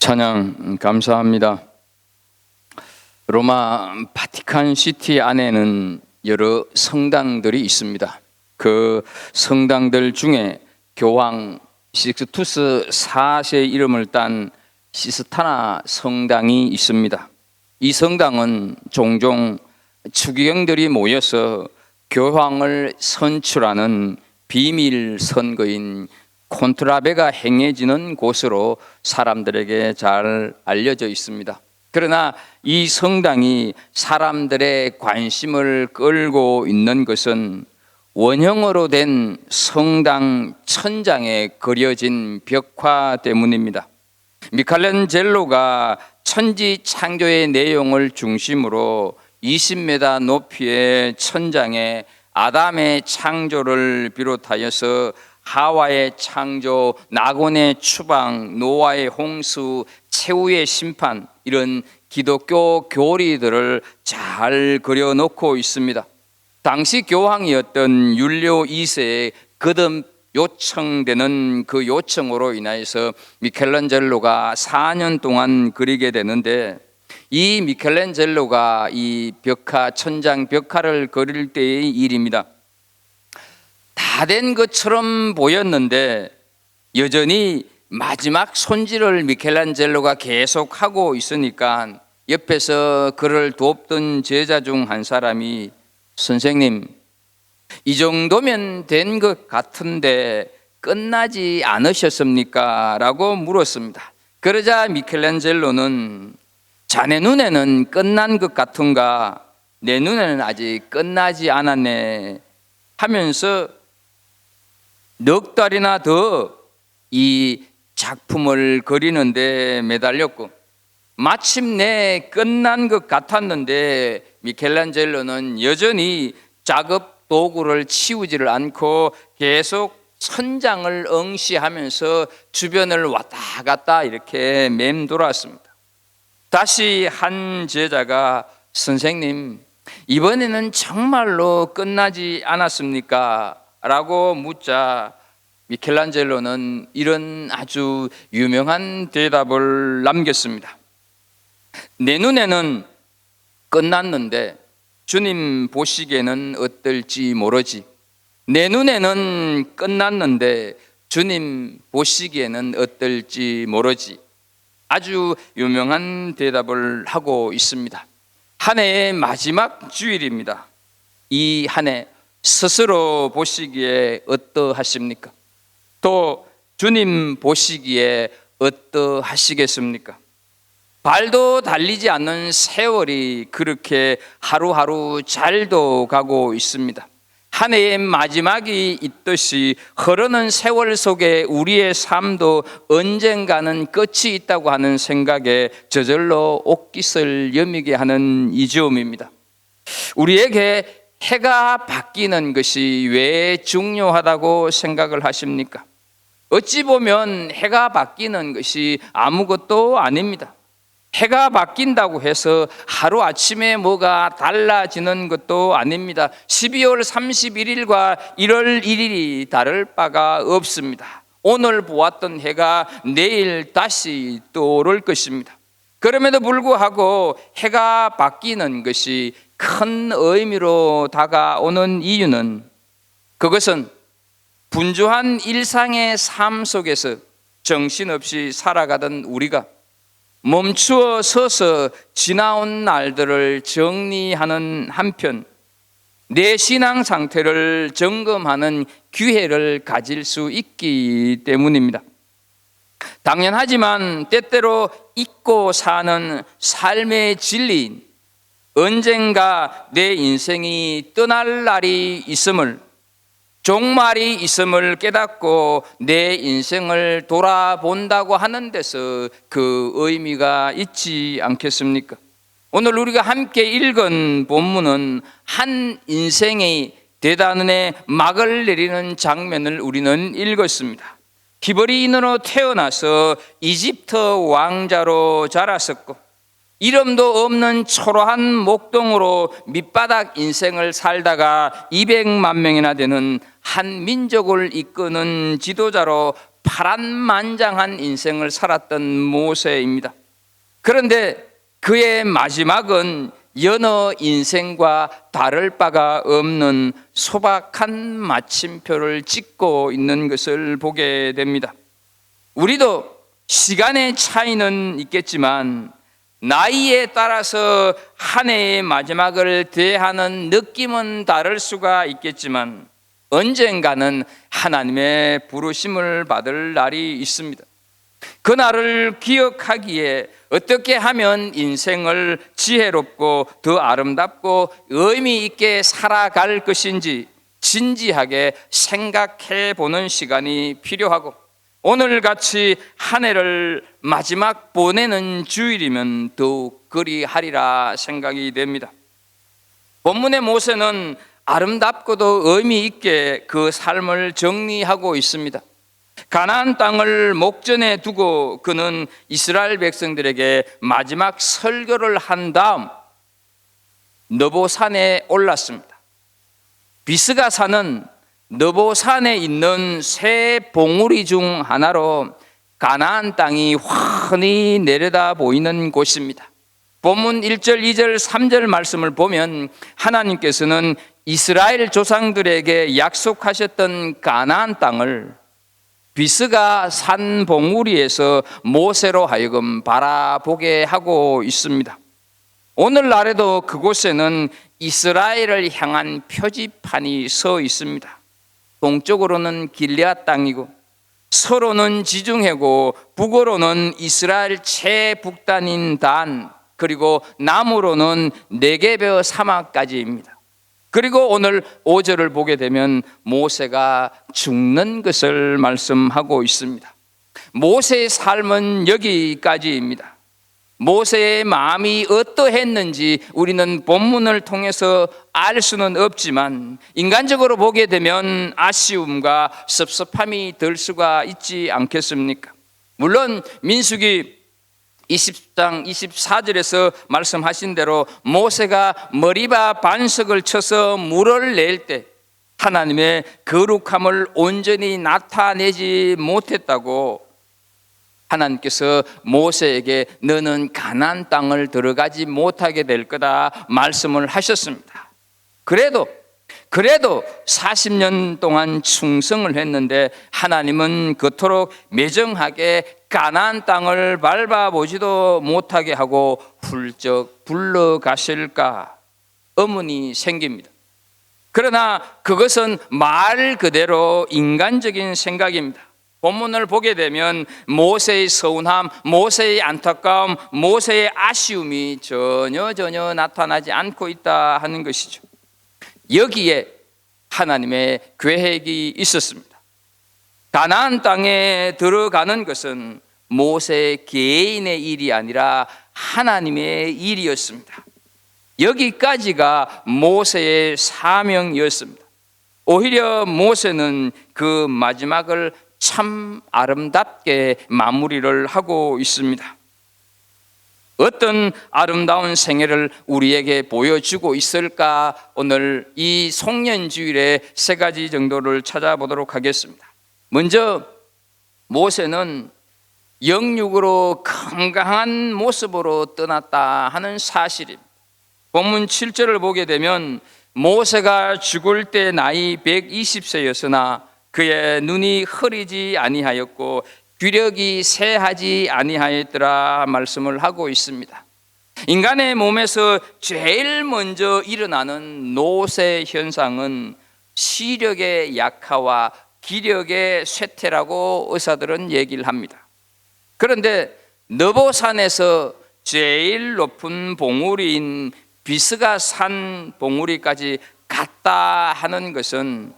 찬양 감사합니다. 로마 바티칸 시티 안에는 여러 성당들이 있습니다. 그 성당들 중에 교황 식스투스 4세의 이름을 딴 시스타나 성당이 있습니다. 이 성당은 종종 추기경들이 모여서 교황을 선출하는 비밀 선거인 콘트라베가 행해지는 곳으로 사람들에게 잘 알려져 있습니다. 그러나 이 성당이 사람들의 관심을 끌고 있는 것은 원형으로 된 성당 천장에 그려진 벽화 때문입니다. 미켈란젤로가 천지 창조의 내용을 중심으로 20m 높이의 천장에 아담의 창조를 비롯하여서 하와의 창조, 나곤의 추방, 노아의 홍수, 최후의 심판, 이런 기독교 교리들을 잘 그려놓고 있습니다. 당시 교황이었던 율리오 2세의 거듭 요청되는 그 요청으로 인하여서 미켈란젤로가 4년 동안 그리게 되는데, 이 미켈란젤로가 이 벽화, 천장 벽화를 그릴 때의 일입니다. 다 된 것처럼 보였는데 여전히 마지막 손질을 미켈란젤로가 계속하고 있으니까 옆에서 그를 돕던 제자 중 한 사람이 선생님, 이 정도면 된 것 같은데 끝나지 않으셨습니까? 라고 물었습니다. 그러자 미켈란젤로는 자네 눈에는 끝난 것 같은가? 내 눈에는 아직 끝나지 않았네 하면서 넉 달이나 더 이 작품을 그리는데 매달렸고, 마침내 끝난 것 같았는데 미켈란젤로는 여전히 작업 도구를 치우지를 않고 계속 천장을 응시하면서 주변을 왔다 갔다 이렇게 맴돌았습니다. 다시 한 제자가 선생님, 이번에는 정말로 끝나지 않았습니까? 라고 묻자 미켈란젤로는 이런 아주 유명한 대답을 남겼습니다. 내 눈에는 끝났는데 주님 보시기에는 어떨지 모르지. 내 눈에는 끝났는데 주님 보시기에는 어떨지 모르지. 아주 유명한 대답을 하고 있습니다. 한 해의 마지막 주일입니다. 이 한 해 스스로 보시기에 어떠하십니까? 또 주님 보시기에 어떠하시겠습니까? 발도 달리지 않는 세월이 그렇게 하루하루 잘도 가고 있습니다. 한 해의 마지막이 있듯이 흐르는 세월 속에 우리의 삶도 언젠가는 끝이 있다고 하는 생각에 저절로 옷깃을 여미게 하는 이 즈음입니다. 우리에게 해가 바뀌는 것이 왜 중요하다고 생각을 하십니까? 어찌 보면 해가 바뀌는 것이 아무것도 아닙니다. 해가 바뀐다고 해서 하루아침에 뭐가 달라지는 것도 아닙니다. 12월 31일과 1월 1일이 다를 바가 없습니다. 오늘 보았던 해가 내일 다시 떠오를 것입니다. 그럼에도 불구하고 해가 바뀌는 것이 큰 의미로 다가오는 이유는, 그것은 분주한 일상의 삶 속에서 정신없이 살아가던 우리가 멈추어 서서 지나온 날들을 정리하는 한편 내 신앙 상태를 점검하는 기회를 가질 수 있기 때문입니다. 당연하지만 때때로 잊고 사는 삶의 진리인 언젠가 내 인생이 떠날 날이 있음을, 종말이 있음을 깨닫고 내 인생을 돌아본다고 하는 데서 그 의미가 있지 않겠습니까? 오늘 우리가 함께 읽은 본문은 한 인생의 대단원의 막을 내리는 장면을 우리는 읽었습니다. 히브리인으로 태어나서 이집트 왕자로 자랐었고, 이름도 없는 초라한 목동으로 밑바닥 인생을 살다가 200만 명이나 되는 한 민족을 이끄는 지도자로 파란만장한 인생을 살았던 모세입니다. 그런데 그의 마지막은 여느 인생과 다를 바가 없는 소박한 마침표를 찍고 있는 것을 보게 됩니다. 우리도 시간의 차이는 있겠지만 나이에 따라서 한 해의 마지막을 대하는 느낌은 다를 수가 있겠지만 언젠가는 하나님의 부르심을 받을 날이 있습니다. 그날을 기억하기에 어떻게 하면 인생을 지혜롭고 더 아름답고 의미 있게 살아갈 것인지 진지하게 생각해 보는 시간이 필요하고, 오늘같이 한 해를 마지막 보내는 주일이면 더욱 그리하리라 생각이 됩니다. 본문의 모세는 아름답고도 의미 있게 그 삶을 정리하고 있습니다. 가나안 땅을 목전에 두고 그는 이스라엘 백성들에게 마지막 설교를 한 다음 느보산에 올랐습니다. 비스가 산은 느보산에 있는 세 봉우리 중 하나로 가나안 땅이 훤히 내려다 보이는 곳입니다. 본문 1절, 2절, 3절 말씀을 보면 하나님께서는 이스라엘 조상들에게 약속하셨던 가나안 땅을 비스가 산 봉우리에서 모세로 하여금 바라보게 하고 있습니다. 오늘날에도 그곳에는 이스라엘을 향한 표지판이 서 있습니다. 동쪽으로는 길르앗 땅이고 서로는 지중해고 북으로는 이스라엘 최북단인 단, 그리고 남으로는 네게베 사막까지입니다. 그리고 오늘 5절을 보게 되면 모세가 죽는 것을 말씀하고 있습니다. 모세의 삶은 여기까지입니다. 모세의 마음이 어떠했는지 우리는 본문을 통해서 알 수는 없지만 인간적으로 보게 되면 아쉬움과 섭섭함이 들 수가 있지 않겠습니까? 물론 민수기 20장 24절에서 말씀하신 대로 모세가 머리바 반석을 쳐서 물을 낼 때 하나님의 거룩함을 온전히 나타내지 못했다고 하나님께서 모세에게 너는 가나안 땅을 들어가지 못하게 될 거다 말씀을 하셨습니다. 그래도 40년 동안 충성을 했는데 하나님은 그토록 매정하게 가나안 땅을 밟아보지도 못하게 하고 훌쩍 불러가실까 의문이 생깁니다. 그러나 그것은 말 그대로 인간적인 생각입니다. 본문을 보게 되면 모세의 서운함, 모세의 안타까움, 모세의 아쉬움이 전혀 나타나지 않고 있다 하는 것이죠. 여기에 하나님의 계획이 있었습니다. 가나안 땅에 들어가는 것은 모세 개인의 일이 아니라 하나님의 일이었습니다. 여기까지가 모세의 사명이었습니다. 오히려 모세는 그 마지막을 참 아름답게 마무리를 하고 있습니다. 어떤 아름다운 생애를 우리에게 보여주고 있을까? 오늘 이 송년주일에 세 가지 정도를 찾아보도록 하겠습니다. 먼저 모세는 영육으로 건강한 모습으로 떠났다 하는 사실입니다. 본문 7절을 보게 되면 모세가 죽을 때 나이 120세였으나 그의 눈이 흐리지 아니하였고 귀력이 쇠하지 아니하였더라 말씀을 하고 있습니다. 인간의 몸에서 제일 먼저 일어나는 노쇠 현상은 시력의 약화와 기력의 쇠퇴라고 의사들은 얘기를 합니다. 그런데 느보산에서 제일 높은 봉우리인 비스가 산 봉우리까지 갔다 하는 것은,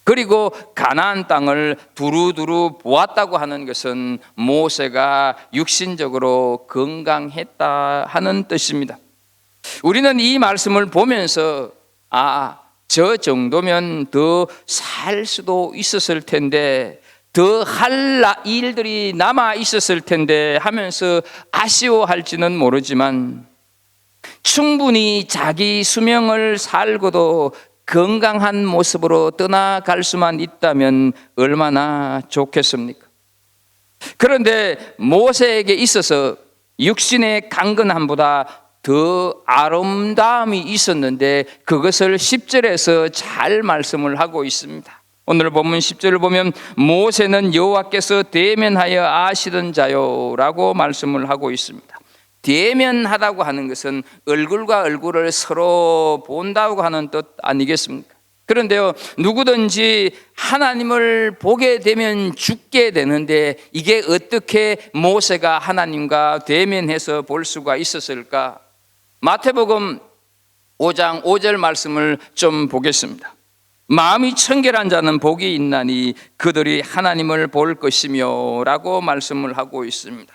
그리고 가나안 땅을 두루두루 보았다고 하는 것은 모세가 육신적으로 건강했다 하는 뜻입니다. 우리는 이 말씀을 보면서 저 정도면 더 살 수도 있었을 텐데, 더 할 일들이 남아 있었을 텐데 하면서 아쉬워할지는 모르지만 충분히 자기 수명을 살고도 건강한 모습으로 떠나갈 수만 있다면 얼마나 좋겠습니까? 그런데 모세에게 있어서 육신의 강건함보다 더 아름다움이 있었는데 그것을 10절에서 잘 말씀을 하고 있습니다. 오늘 본문 10절을 보면 모세는 여호와께서 대면하여 아시던 자요 라고 말씀을 하고 있습니다. 대면하다고 하는 것은 얼굴과 얼굴을 서로 본다고 하는 뜻 아니겠습니까? 그런데요, 누구든지 하나님을 보게 되면 죽게 되는데 이게 어떻게 모세가 하나님과 대면해서 볼 수가 있었을까? 마태복음 5장 5절 말씀을 좀 보겠습니다. 마음이 청결한 자는 복이 있나니 그들이 하나님을 볼 것이며 라고 말씀을 하고 있습니다.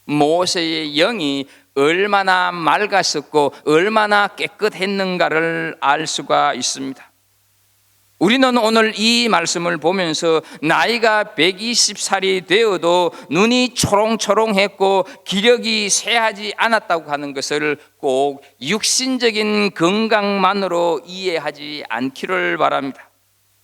모세의 영이 얼마나 맑았었고 얼마나 깨끗했는가를 알 수가 있습니다. 우리는 오늘 이 말씀을 보면서 나이가 120살이 되어도 눈이 초롱초롱했고 기력이 쇠하지 않았다고 하는 것을 꼭 육신적인 건강만으로 이해하지 않기를 바랍니다.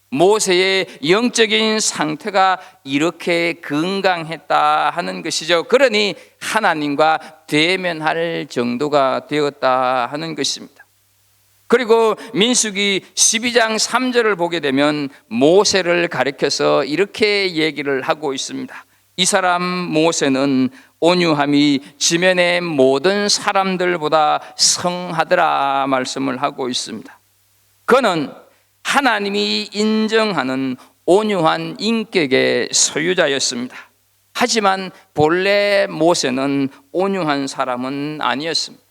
모세의 영적인 상태가 이렇게 건강했다 하는 것이죠. 그러니 하나님과 대면할 정도가 되었다 하는 것입니다. 그리고 민수기 12장 3절을 보게 되면 모세를 가리켜서 이렇게 얘기를 하고 있습니다. 이 사람 모세는 온유함이 지면의 모든 사람들보다 성하더라 말씀을 하고 있습니다. 그는 하나님이 인정하는 온유한 인격의 소유자였습니다. 하지만 본래 모세는 온유한 사람은 아니었습니다.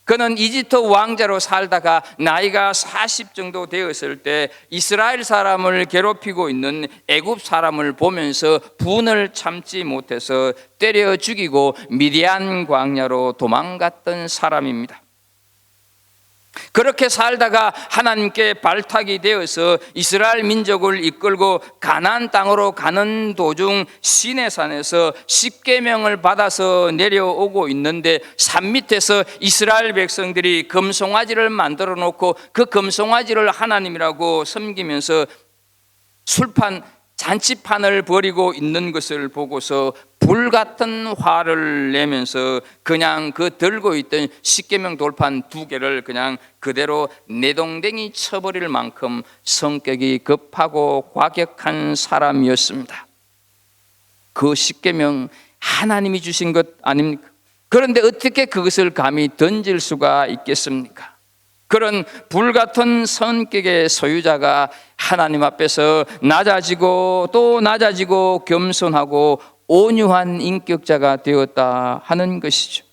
그는 이집트 왕자로 살다가 나이가 40 정도 되었을 때 이스라엘 사람을 괴롭히고 있는 애굽 사람을 보면서 분을 참지 못해서 때려 죽이고 미디안 광야로 도망갔던 사람입니다. 그렇게 살다가 하나님께 발탁이 되어서 이스라엘 민족을 이끌고 가나안 땅으로 가는 도중 시내산에서 십계명을 받아서 내려오고 있는데 산 밑에서 이스라엘 백성들이 금송아지를 만들어 놓고 그 금송아지를 하나님이라고 섬기면서 술판 잔치판을 벌이고 있는 것을 보고서 불같은 화를 내면서 그냥 그 들고 있던 십계명 돌판 2개를 그냥 그대로 내동댕이 쳐버릴 만큼 성격이 급하고 과격한 사람이었습니다. 그 십계명 하나님이 주신 것 아닙니까? 그런데 어떻게 그것을 감히 던질 수가 있겠습니까? 그런 불같은 성격의 소유자가 하나님 앞에서 낮아지고 또 낮아지고 겸손하고 온유한 인격자가 되었다 하는 것이죠.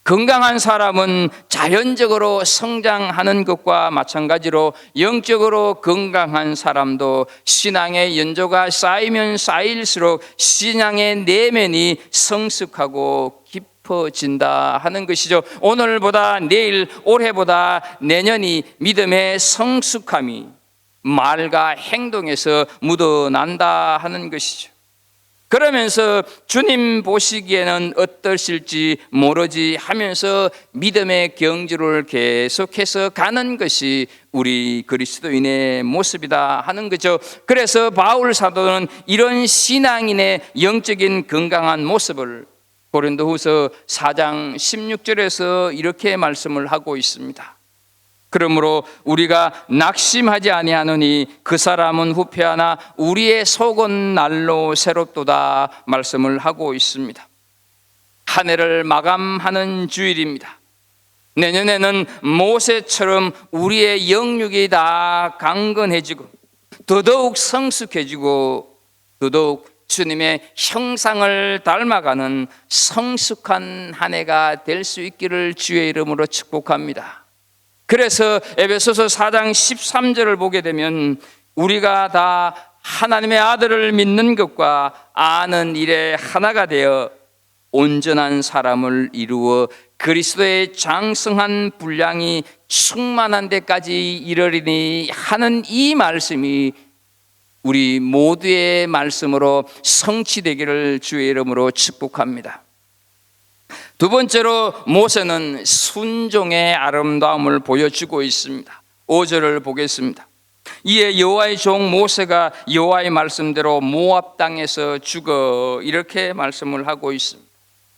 건강한 사람은 자연적으로 성장하는 것과 마찬가지로 영적으로 건강한 사람도 신앙의 연조가 쌓이면 쌓일수록 신앙의 내면이 성숙하고 깊어진다 하는 것이죠. 오늘보다 내일, 올해보다 내년이 믿음의 성숙함이 말과 행동에서 묻어난다 하는 것이죠. 그러면서 주님 보시기에는 어떠실지 모르지 하면서 믿음의 경주를 계속해서 가는 것이 우리 그리스도인의 모습이다 하는 거죠. 그래서 바울 사도는 이런 신앙인의 영적인 건강한 모습을 고린도후서 4장 16절에서 이렇게 말씀을 하고 있습니다. 그러므로 우리가 낙심하지 아니하노니 그 사람은 후패하나 우리의 속은 날로 새롭도다 말씀을 하고 있습니다. 한 해를 마감하는 주일입니다. 내년에는 모세처럼 우리의 영육이 다 강건해지고 더더욱 성숙해지고 더더욱 주님의 형상을 닮아가는 성숙한 한 해가 될 수 있기를 주의 이름으로 축복합니다. 그래서 에베소서 4장 13절을 보게 되면 우리가 다 하나님의 아들을 믿는 것과 아는 일에 하나가 되어 온전한 사람을 이루어 그리스도의 장성한 분량이 충만한 데까지 이르리니 하는 이 말씀이 우리 모두의 말씀으로 성취되기를 주의 이름으로 축복합니다. 두 번째로 모세는 순종의 아름다움을 보여주고 있습니다. 5절을 보겠습니다. 이에 여호와의 종 모세가 여호와의 말씀대로 모압 땅에서 죽어, 이렇게 말씀을 하고 있습니다.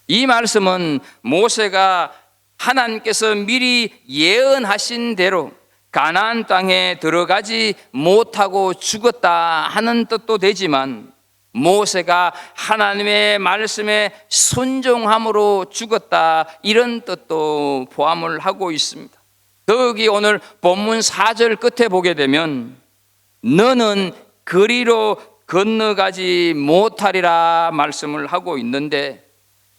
이 말씀은 모세가 하나님께서 미리 예언하신 대로 가나안 땅에 들어가지 못하고 죽었다 하는 뜻도 되지만, 모세가 하나님의 말씀에 순종함으로 죽었다, 이런 뜻도 포함을 하고 있습니다. 더욱이 오늘 본문 4절 끝에 보게 되면 너는 그리로 건너가지 못하리라 말씀을 하고 있는데,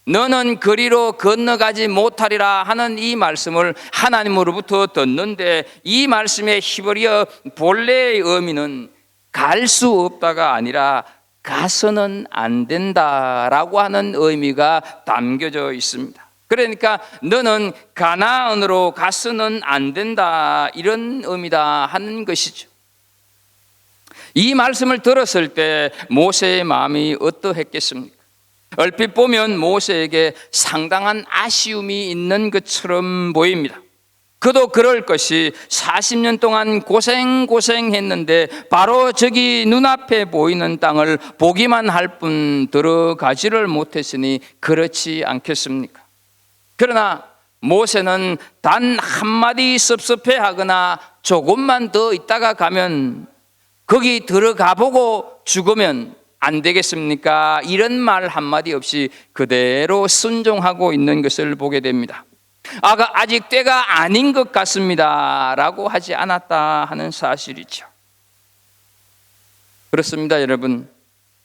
너는 그리로 건너가지 못하리라 하는 이 말씀을 하나님으로부터 듣는데, 이 말씀의 히브리어 본래의 의미는 갈 수 없다가 아니라 가서는 안 된다라고 하는 의미가 담겨져 있습니다. 그러니까 너는 가나안으로 가서는 안 된다, 이런 의미다 하는 것이죠. 이 말씀을 들었을 때 모세의 마음이 어떠했겠습니까? 얼핏 보면 모세에게 상당한 아쉬움이 있는 것처럼 보입니다. 그도 그럴 것이 40년 동안 고생했는데 바로 저기 눈앞에 보이는 땅을 보기만 할 뿐 들어가지를 못했으니 그렇지 않겠습니까? 그러나 모세는 단 한마디 섭섭해하거나 조금만 더 있다가 가면 거기 들어가 보고 죽으면 안 되겠습니까? 이런 말 한마디 없이 그대로 순종하고 있는 것을 보게 됩니다. 아직 때가 아닌 것 같습니다 라고 하지 않았다 하는 사실이죠. 그렇습니다, 여러분.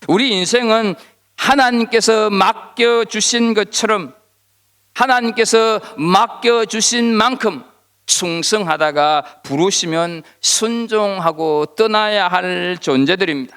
우리 인생은 하나님께서 맡겨주신 것처럼, 하나님께서 맡겨주신 만큼 충성하다가 부르시면 순종하고 떠나야 할 존재들입니다.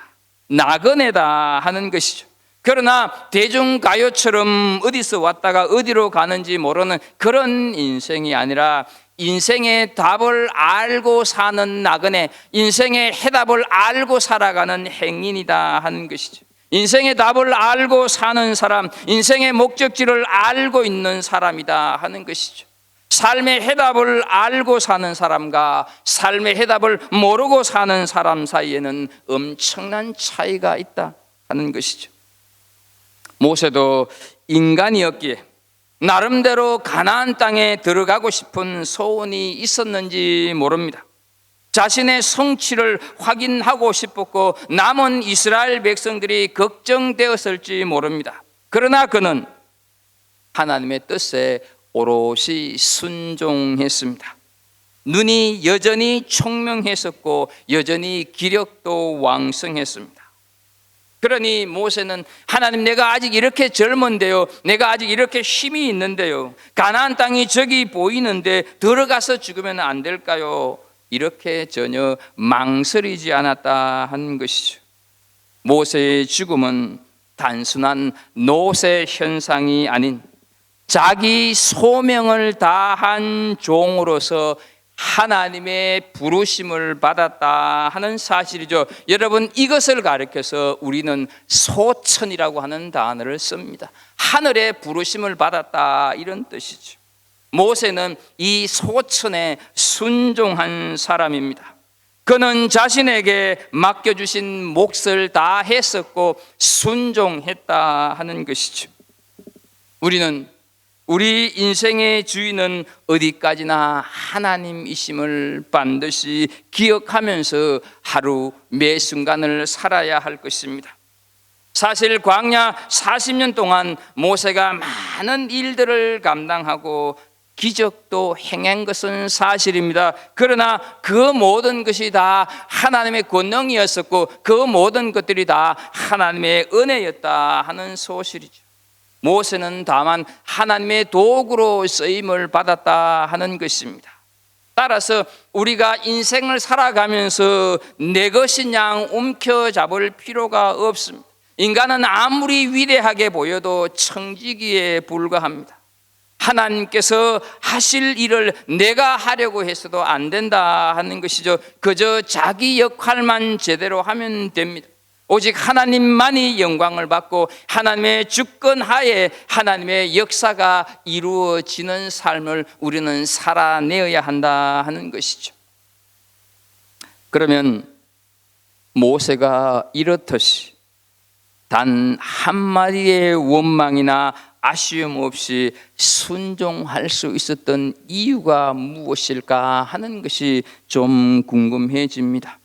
나그네다 하는 것이죠. 그러나 대중가요처럼 어디서 왔다가 어디로 가는지 모르는 그런 인생이 아니라, 인생의 답을 알고 사는 나그네, 인생의 해답을 알고 살아가는 행인이다 하는 것이죠. 인생의 답을 알고 사는 사람, 인생의 목적지를 알고 있는 사람이다 하는 것이죠. 삶의 해답을 알고 사는 사람과 삶의 해답을 모르고 사는 사람 사이에는 엄청난 차이가 있다 하는 것이죠. 모세도 인간이었기에 나름대로 가나안 땅에 들어가고 싶은 소원이 있었는지 모릅니다. 자신의 성취를 확인하고 싶었고 남은 이스라엘 백성들이 걱정되었을지 모릅니다. 그러나 그는 하나님의 뜻에 오롯이 순종했습니다. 눈이 여전히 총명했었고 여전히 기력도 왕성했습니다. 그러니 모세는 하나님, 내가 아직 이렇게 젊은데요, 내가 아직 이렇게 힘이 있는데요, 가나안 땅이 저기 보이는데 들어가서 죽으면 안 될까요? 이렇게 전혀 망설이지 않았다 하는 것이죠. 모세의 죽음은 단순한 노쇠 현상이 아닌 자기 소명을 다한 종으로서 하나님의 부르심을 받았다 하는 사실이죠. 여러분, 이것을 가리켜서 우리는 소천이라고 하는 단어를 씁니다. 하늘의 부르심을 받았다, 이런 뜻이죠. 모세는 이 소천에 순종한 사람입니다. 그는 자신에게 맡겨주신 몫을 다 했었고 순종했다 하는 것이죠. 우리 인생의 주인은 어디까지나 하나님이심을 반드시 기억하면서 하루 매 순간을 살아야 할 것입니다. 사실 광야 40년 동안 모세가 많은 일들을 감당하고 기적도 행한 것은 사실입니다. 그러나 그 모든 것이 다 하나님의 권능이었었고 그 모든 것들이 다 하나님의 은혜였다 하는 소실이죠. 모세는 다만 하나님의 도구로 쓰임을 받았다 하는 것입니다. 따라서 우리가 인생을 살아가면서 내 것인 양 움켜잡을 필요가 없습니다. 인간은 아무리 위대하게 보여도 청지기에 불과합니다. 하나님께서 하실 일을 내가 하려고 해서도 안 된다 하는 것이죠. 그저 자기 역할만 제대로 하면 됩니다. 오직 하나님만이 영광을 받고 하나님의 주권 하에 하나님의 역사가 이루어지는 삶을 우리는 살아내어야 한다 하는 것이죠. 그러면 모세가 이렇듯이 단 한마디의 원망이나 아쉬움 없이 순종할 수 있었던 이유가 무엇일까 하는 것이 좀 궁금해집니다.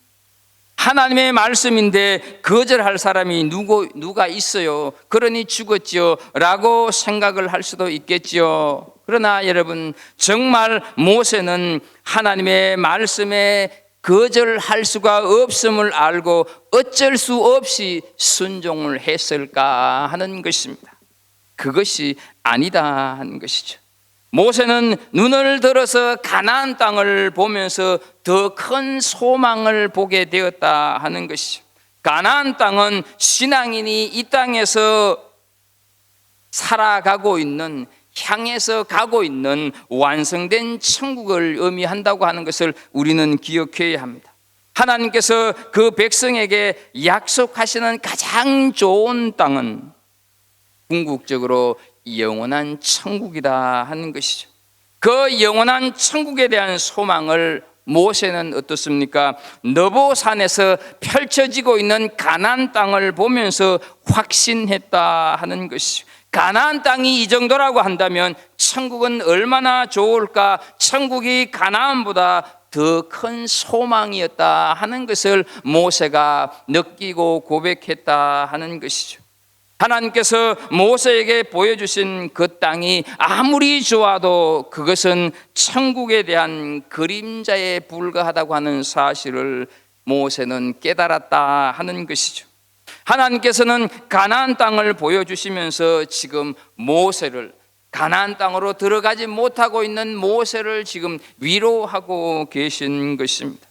하나님의 말씀인데 거절할 사람이 누가 있어요? 그러니 죽었지요 라고 생각을 할 수도 있겠지요. 그러나 여러분, 정말 모세는 하나님의 말씀에 거절할 수가 없음을 알고 어쩔 수 없이 순종을 했을까 하는 것입니다. 그것이 아니다 하는 것이죠. 모세는 눈을 들어서 가나안 땅을 보면서 더 큰 소망을 보게 되었다 하는 것이죠. 가나안 땅은 신앙인이 이 땅에서 살아가고 있는, 향해서 가고 있는 완성된 천국을 의미한다고 하는 것을 우리는 기억해야 합니다. 하나님께서 그 백성에게 약속하시는 가장 좋은 땅은 궁극적으로 영원한 천국이다 하는 것이죠. 그 영원한 천국에 대한 소망을 모세는 어떻습니까? 느보산에서 펼쳐지고 있는 가나안 땅을 보면서 확신했다 하는 것이죠. 가나안 땅이 이 정도라고 한다면 천국은 얼마나 좋을까? 천국이 가나안보다 더 큰 소망이었다 하는 것을 모세가 느끼고 고백했다 하는 것이죠. 하나님께서 모세에게 보여주신 그 땅이 아무리 좋아도 그것은 천국에 대한 그림자에 불과하다고 하는 사실을 모세는 깨달았다 하는 것이죠. 하나님께서는 가나안 땅을 보여주시면서 지금 모세를, 가나안 땅으로 들어가지 못하고 있는 모세를 지금 위로하고 계신 것입니다.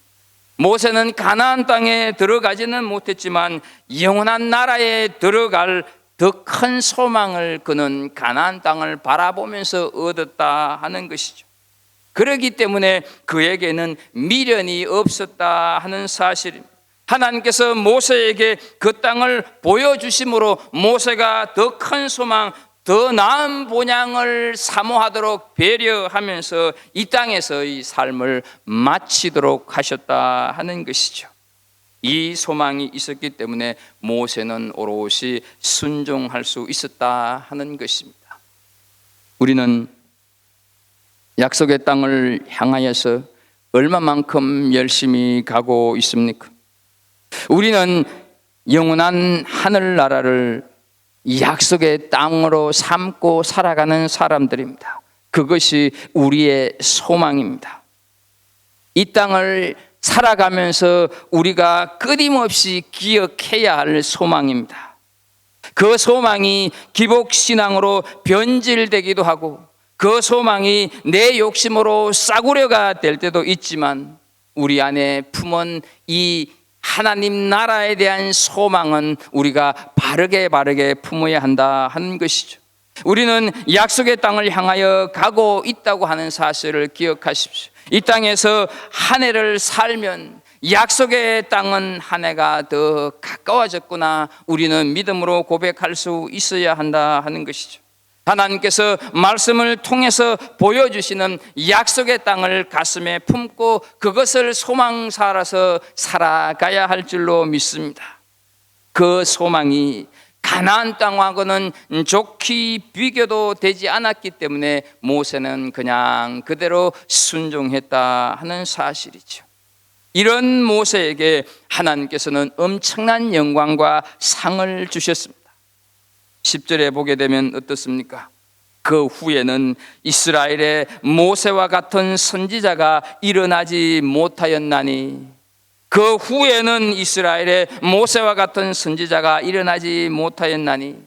모세는 가나안 땅에 들어가지는 못했지만 영원한 나라에 들어갈 더 큰 소망을 그는 가나안 땅을 바라보면서 얻었다 하는 것이죠. 그렇기 때문에 그에게는 미련이 없었다 하는 사실입니다. 하나님께서 모세에게 그 땅을 보여주심으로 모세가 더 큰 소망, 더 나은 본향을 사모하도록 배려하면서 이 땅에서의 삶을 마치도록 하셨다 하는 것이죠. 이 소망이 있었기 때문에 모세는 오롯이 순종할 수 있었다 하는 것입니다. 우리는 약속의 땅을 향하여서 얼마만큼 열심히 가고 있습니까? 우리는 영원한 하늘나라를 약속의 땅으로 삼고 살아가는 사람들입니다. 그것이 우리의 소망입니다. 이 땅을 살아가면서 우리가 끊임없이 기억해야 할 소망입니다. 그 소망이 기복신앙으로 변질되기도 하고 그 소망이 내 욕심으로 싸구려가 될 때도 있지만 우리 안에 품은 이 하나님 나라에 대한 소망은 우리가 바르게 품어야 한다 하는 것이죠. 우리는 약속의 땅을 향하여 가고 있다고 하는 사실을 기억하십시오. 이 땅에서 한 해를 살면 약속의 땅은 한 해가 더 가까워졌구나, 우리는 믿음으로 고백할 수 있어야 한다 하는 것이죠. 하나님께서 말씀을 통해서 보여주시는 약속의 땅을 가슴에 품고 그것을 소망 삼아서 살아가야 할 줄로 믿습니다. 그 소망이 가나안 땅하고는 좋게 비교도 되지 않았기 때문에 모세는 그냥 그대로 순종했다 하는 사실이죠. 이런 모세에게 하나님께서는 엄청난 영광과 상을 주셨습니다. 10절에 보게 되면 어떻습니까? 그 후에는 이스라엘의 모세와 같은 선지자가 일어나지 못하였나니, 그 후에는 이스라엘의 모세와 같은 선지자가 일어나지 못하였나니,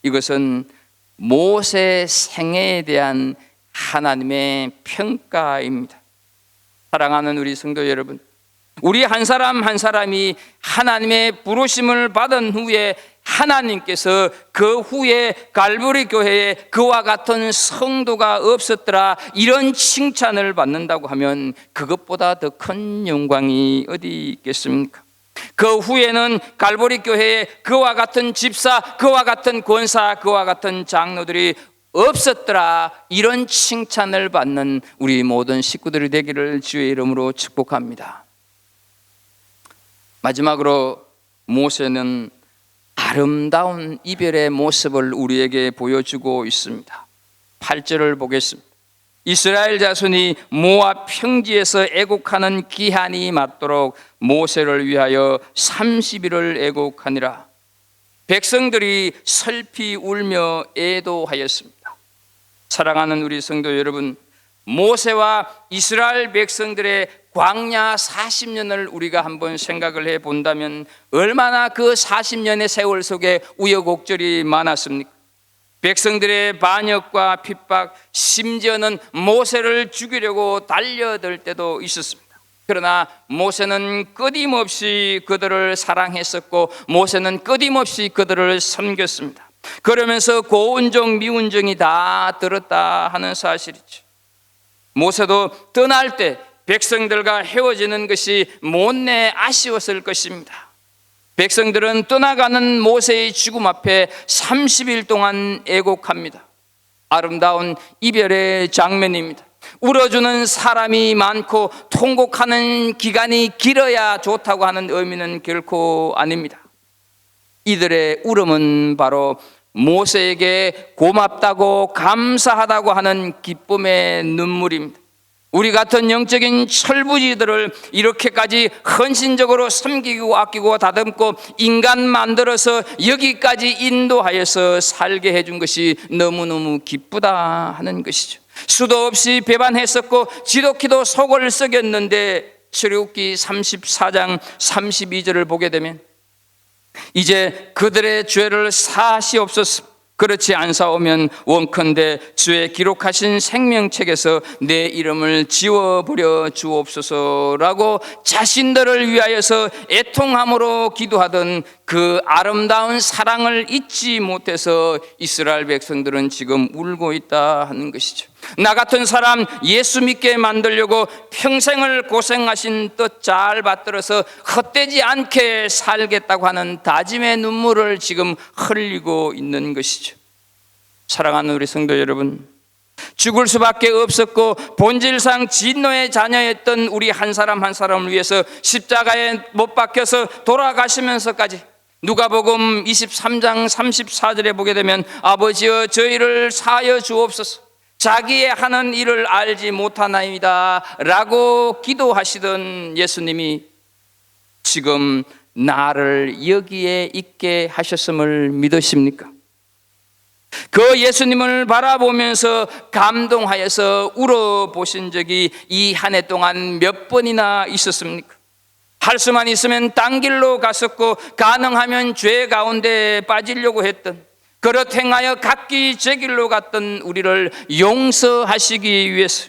이것은 모세 생애에 대한 하나님의 평가입니다. 사랑하는 우리 성도 여러분, 우리 한 사람 한 사람이 하나님의 부르심을 받은 후에 하나님께서 그 후에 갈보리 교회에 그와 같은 성도가 없었더라, 이런 칭찬을 받는다고 하면 그것보다 더 큰 영광이 어디 있겠습니까? 그 후에는 갈보리 교회에 그와 같은 집사, 그와 같은 권사, 그와 같은 장로들이 없었더라, 이런 칭찬을 받는 우리 모든 식구들이 되기를 주의 이름으로 축복합니다. 마지막으로 모세는 아름다운 이별의 모습을 우리에게 보여주고 있습니다. 8절을 보겠습니다. 이스라엘 자손이 모압 평지에서 애곡하는 기한이 맞도록 모세를 위하여 30일을 애곡하니라. 백성들이 슬피 울며 애도하였습니다. 사랑하는 우리 성도 여러분, 모세와 이스라엘 백성들의 광야 40년을 우리가 한번 생각을 해 본다면 얼마나 그 40년의 세월 속에 우여곡절이 많았습니까? 백성들의 반역과 핍박, 심지어는 모세를 죽이려고 달려들 때도 있었습니다. 그러나 모세는 끊임없이 그들을 사랑했었고 모세는 끊임없이 그들을 섬겼습니다. 그러면서 고운 종 미운 종이 다 들었다 하는 사실이죠. 모세도 떠날 때 백성들과 헤어지는 것이 못내 아쉬웠을 것입니다. 백성들은 떠나가는 모세의 죽음 앞에 30일 동안 애곡합니다. 아름다운 이별의 장면입니다. 울어주는 사람이 많고 통곡하는 기간이 길어야 좋다고 하는 의미는 결코 아닙니다. 이들의 울음은 바로 모세에게 고맙다고 감사하다고 하는 기쁨의 눈물입니다. 우리 같은 영적인 철부지들을 이렇게까지 헌신적으로 섬기고 아끼고 다듬고 인간 만들어서 여기까지 인도하여서 살게 해준 것이 너무너무 기쁘다 하는 것이죠. 수도 없이 배반했었고 지독히도 속을 썩였는데 출애굽기 34장 32절을 보게 되면 이제 그들의 죄를 사하시옵소서. 그렇지 않사오면 원컨대 주의 기록하신 생명책에서 내 이름을 지워버려 주옵소서라고 자신들을 위하여서 애통함으로 기도하던 그 아름다운 사랑을 잊지 못해서 이스라엘 백성들은 지금 울고 있다 하는 것이죠. 나 같은 사람 예수 믿게 만들려고 평생을 고생하신 뜻 잘 받들어서 헛되지 않게 살겠다고 하는 다짐의 눈물을 지금 흘리고 있는 것이죠. 사랑하는 우리 성도 여러분, 죽을 수밖에 없었고 본질상 진노의 자녀였던 우리 한 사람 한 사람을 위해서 십자가에 못 박혀서 돌아가시면서까지 누가복음 23장 34절에 보게 되면 아버지여 저희를 사하여 주옵소서, 자기의 하는 일을 알지 못하나이다 라고 기도하시던 예수님이 지금 나를 여기에 있게 하셨음을 믿으십니까? 그 예수님을 바라보면서 감동하여서 울어보신 적이 이 한 해 동안 몇 번이나 있었습니까? 할 수만 있으면 딴 길로 갔었고 가능하면 죄 가운데 빠지려고 했던, 그릇 행하여 각기 제 길로 갔던 우리를 용서하시기 위해서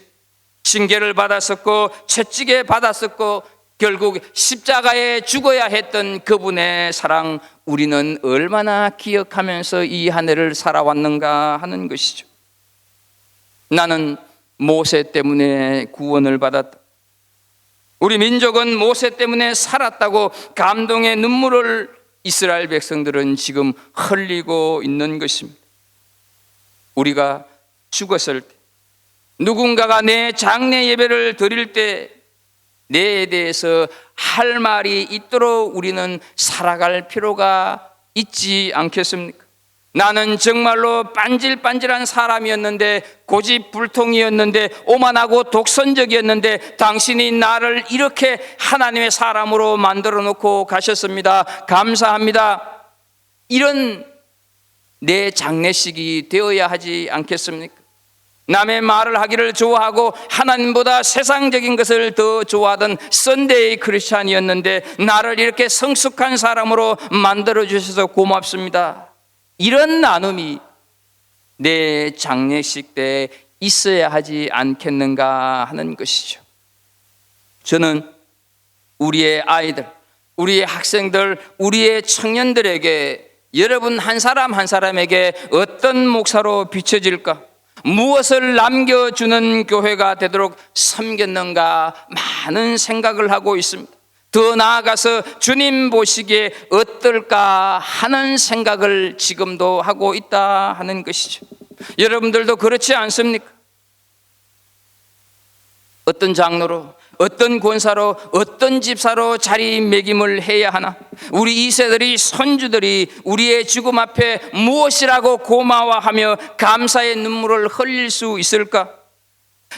징계를 받았었고 채찍에 받았었고 결국 십자가에 죽어야 했던 그분의 사랑, 우리는 얼마나 기억하면서 이 한 해를 살아왔는가 하는 것이죠. 나는 모세 때문에 구원을 받았다, 우리 민족은 모세 때문에 살았다고 감동의 눈물을 이스라엘 백성들은 지금 흘리고 있는 것입니다. 우리가 죽었을 때, 누군가가 내 장례 예배를 드릴 때 내에 대해서 할 말이 있도록 우리는 살아갈 필요가 있지 않겠습니까? 나는 정말로 반질반질한 사람이었는데, 고집불통이었는데, 오만하고 독선적이었는데 당신이 나를 이렇게 하나님의 사람으로 만들어 놓고 가셨습니다. 감사합니다. 이런 내 장례식이 되어야 하지 않겠습니까? 남의 말을 하기를 좋아하고 하나님보다 세상적인 것을 더 좋아하던 썬데이 크리스찬이었는데 나를 이렇게 성숙한 사람으로 만들어 주셔서 고맙습니다. 이런 나눔이 내 장례식 때 있어야 하지 않겠는가 하는 것이죠. 저는 우리의 아이들, 우리의 학생들, 우리의 청년들에게, 여러분 한 사람 한 사람에게 어떤 목사로 비춰질까, 무엇을 남겨주는 교회가 되도록 섬겼는가 많은 생각을 하고 있습니다. 더 나아가서 주님 보시기에 어떨까 하는 생각을 지금도 하고 있다 하는 것이죠. 여러분들도 그렇지 않습니까? 어떤 장로로, 어떤 권사로, 어떤 집사로 자리매김을 해야 하나? 우리 2세들이, 손주들이 우리의 죽음 앞에 무엇이라고 고마워하며 감사의 눈물을 흘릴 수 있을까?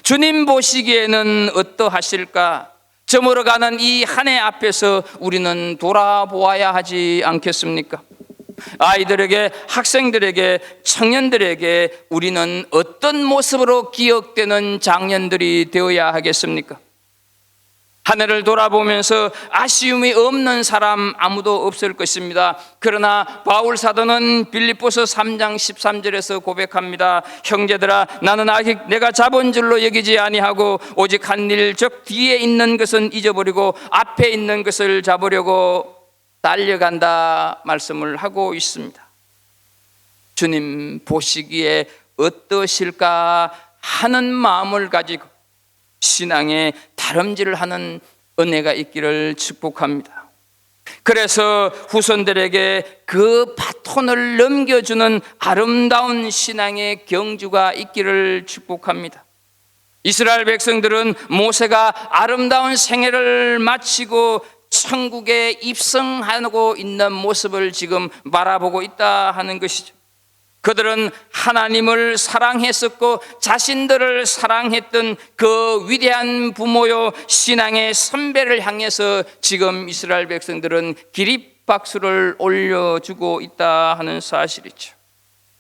주님 보시기에는 어떠하실까? 저물어가는 이 한 해 앞에서 우리는 돌아보아야 하지 않겠습니까? 아이들에게, 학생들에게, 청년들에게 우리는 어떤 모습으로 기억되는 장년들이 되어야 하겠습니까? 한 해를 돌아보면서 아쉬움이 없는 사람 아무도 없을 것입니다. 그러나 바울 사도는 빌립보서 3장 13절에서 고백합니다. 형제들아, 나는 아직 내가 잡은 줄로 여기지 아니하고 오직 한 일, 즉 뒤에 있는 것은 잊어버리고 앞에 있는 것을 잡으려고 달려간다 말씀을 하고 있습니다. 주님 보시기에 어떠실까 하는 마음을 가지고 신앙의 다름질을 하는 은혜가 있기를 축복합니다. 그래서 후손들에게 그 바톤을 넘겨주는 아름다운 신앙의 경주가 있기를 축복합니다. 이스라엘 백성들은 모세가 아름다운 생애를 마치고 천국에 입성하고 있는 모습을 지금 바라보고 있다 하는 것이죠. 그들은 하나님을 사랑했었고 자신들을 사랑했던 그 위대한 부모요 신앙의 선배를 향해서 지금 이스라엘 백성들은 기립박수를 올려주고 있다 하는 사실이죠.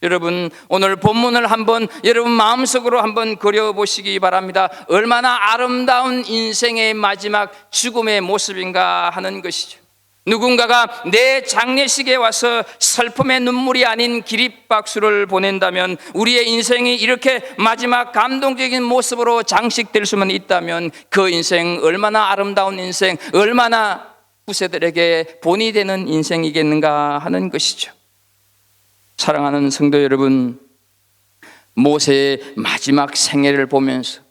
여러분, 오늘 본문을 한번 여러분 마음속으로 한번 그려보시기 바랍니다. 얼마나 아름다운 인생의 마지막 죽음의 모습인가 하는 것이죠. 누군가가 내 장례식에 와서 슬픔의 눈물이 아닌 기립박수를 보낸다면, 우리의 인생이 이렇게 마지막 감동적인 모습으로 장식될 수만 있다면 그 인생 얼마나 아름다운 인생, 얼마나 후세들에게 본이 되는 인생이겠는가 하는 것이죠. 사랑하는 성도 여러분, 모세의 마지막 생애를 보면서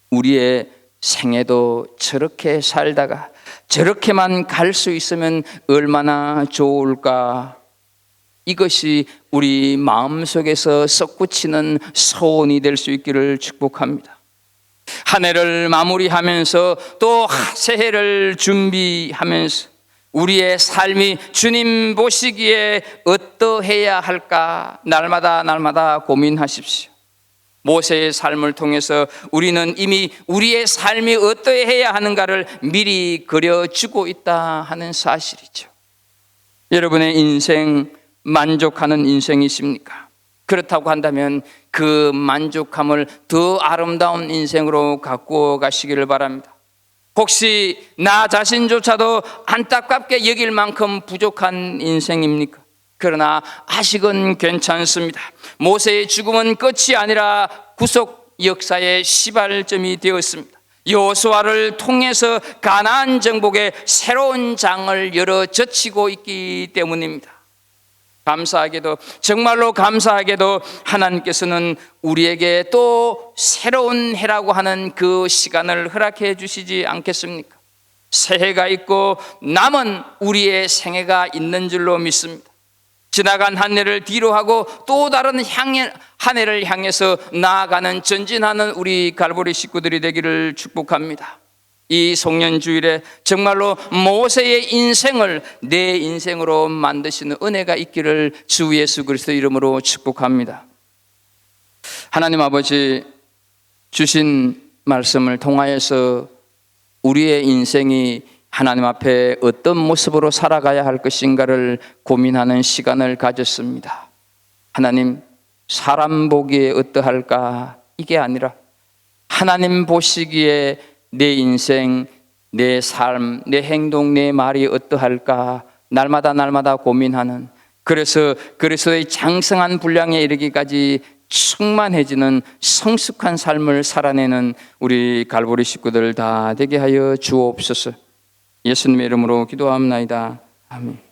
우리의 생애도 저렇게 살다가 저렇게만 갈 수 있으면 얼마나 좋을까? 이것이 우리 마음속에서 솟구치는 소원이 될 수 있기를 축복합니다. 한 해를 마무리하면서 또 새해를 준비하면서 우리의 삶이 주님 보시기에 어떠해야 할까? 날마다 고민하십시오. 모세의 삶을 통해서 우리는 이미 우리의 삶이 어떠해야 하는가를 미리 그려주고 있다 하는 사실이죠. 여러분의 인생 만족하는 인생이십니까? 그렇다고 한다면 그 만족함을 더 아름다운 인생으로 갖고 가시기를 바랍니다. 혹시 나 자신조차도 안타깝게 여길 만큼 부족한 인생입니까? 그러나 아직은 괜찮습니다. 모세의 죽음은 끝이 아니라 구속 역사의 시발점이 되었습니다. 여호수아를 통해서 가나안 정복의 새로운 장을 열어 젖히고 있기 때문입니다. 감사하게도, 정말로 감사하게도 하나님께서는 우리에게 또 새로운 해라고 하는 그 시간을 허락해 주시지 않겠습니까? 새해가 있고 남은 우리의 생애가 있는 줄로 믿습니다. 지나간 한 해를 뒤로 하고 또 다른 한 해를 향해서 나아가는 전진하는 우리 갈보리 식구들이 되기를 축복합니다. 이 송년주일에 정말로 모세의 인생을 내 인생으로 만드시는 은혜가 있기를 주 예수 그리스도 이름으로 축복합니다. 하나님 아버지, 주신 말씀을 통하여서 우리의 인생이 하나님 앞에 어떤 모습으로 살아가야 할 것인가를 고민하는 시간을 가졌습니다. 하나님, 사람 보기에 어떠할까? 이게 아니라 하나님 보시기에 내 인생, 내 삶, 내 행동, 내 말이 어떠할까? 날마다 고민하는, 그래서 그리스도의 장성한 분량에 이르기까지 충만해지는 성숙한 삶을 살아내는 우리 갈보리 식구들 다 되게 하여 주옵소서. 예수님의 이름으로 기도합나이다. 아멘.